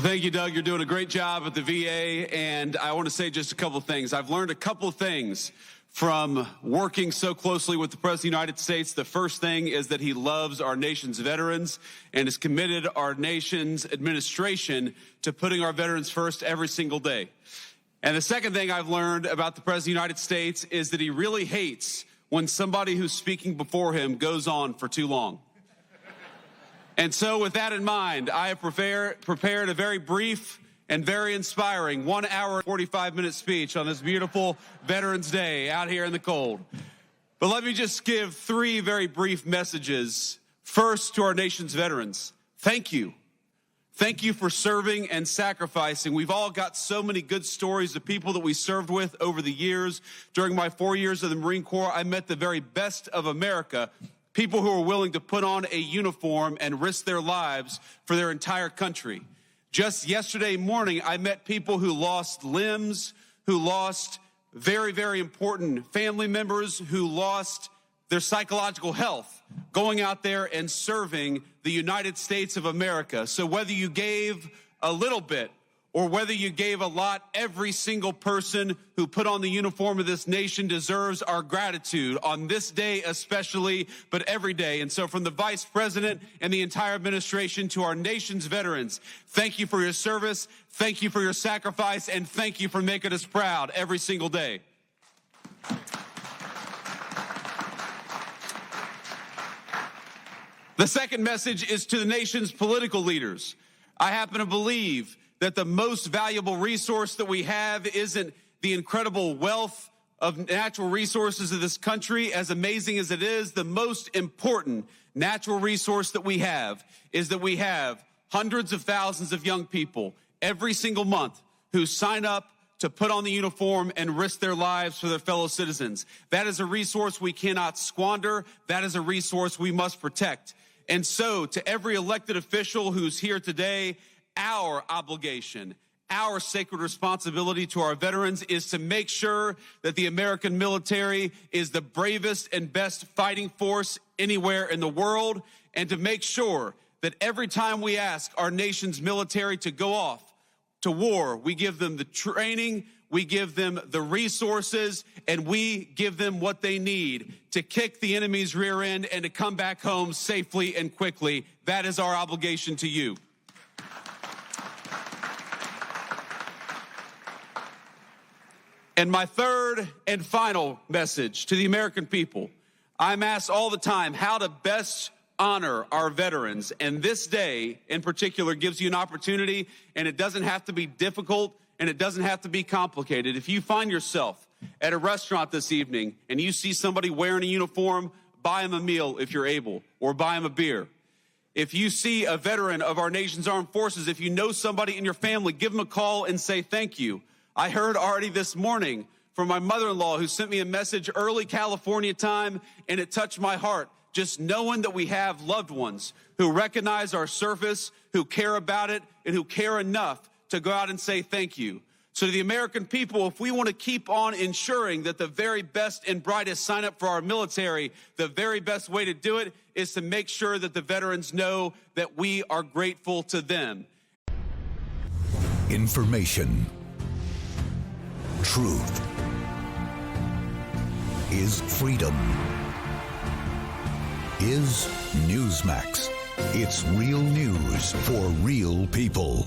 Thank you, Doug. You're doing a great job at the VA, and I want to say just a couple of things. I've learned a couple of things from working so closely with the President of the United States. The first thing is that he loves our nation's veterans and has committed our nation's administration to putting our veterans first every single day. And the second thing I've learned about the President of the United States is that he really hates when somebody who's speaking before him goes on for too long. And so with that in mind, I have prepared a very brief and very inspiring 1 hour, 45-minute speech on this beautiful Veterans Day out here in the cold. But let me just give three very brief messages. First, to our nation's veterans, thank you. Thank you for serving and sacrificing. We've all got so many good stories of people that we served with over the years. During my 4 years of the Marine Corps, I met the very best of America. People who are willing to put on a uniform and risk their lives for their entire country. Just yesterday morning, I met people who lost limbs, who lost very, very important family members, who lost their psychological health, going out there and serving the United States of America. So whether you gave a little bit or whether you gave a lot, every single person who put on the uniform of this nation deserves our gratitude on this day especially, but every day. And so from the Vice President and the entire administration to our nation's veterans, thank you for your service, thank you for your sacrifice, and thank you for making us proud every single day. The second message is to the nation's political leaders. I happen to believe that the most valuable resource that we have isn't the incredible wealth of natural resources of this country, as amazing as it is. The most important natural resource that we have is that we have hundreds of thousands of young people every single month who sign up to put on the uniform and risk their lives for their fellow citizens. That is a resource we cannot squander. That is a resource we must protect. And so to every elected official who's here today, our obligation, our sacred responsibility to our veterans is to make sure that the American military is the bravest and best fighting force anywhere in the world, and to make sure that every time we ask our nation's military to go off to war, we give them the training, we give them the resources, and we give them what they need to kick the enemy's rear end and to come back home safely and quickly. That is our obligation to you. And my third and final message to the American people, I'm asked all the time how to best honor our veterans. And this day in particular gives you an opportunity, and it doesn't have to be difficult and it doesn't have to be complicated. If you find yourself at a restaurant this evening and you see somebody wearing a uniform, buy them a meal if you're able, or buy them a beer. If you see a veteran of our nation's armed forces, if you know somebody in your family, give them a call and say thank you. I heard already this morning from my mother-in-law who sent me a message early California time, and it touched my heart. Just knowing that we have loved ones who recognize our service, who care about it, and who care enough to go out and say thank you. So to the American people, if we want to keep on ensuring that the very best and brightest sign up for our military, the very best way to do it is to make sure that the veterans know that we are grateful to them. Information. Truth is freedom. Is Newsmax. It's real news for real people.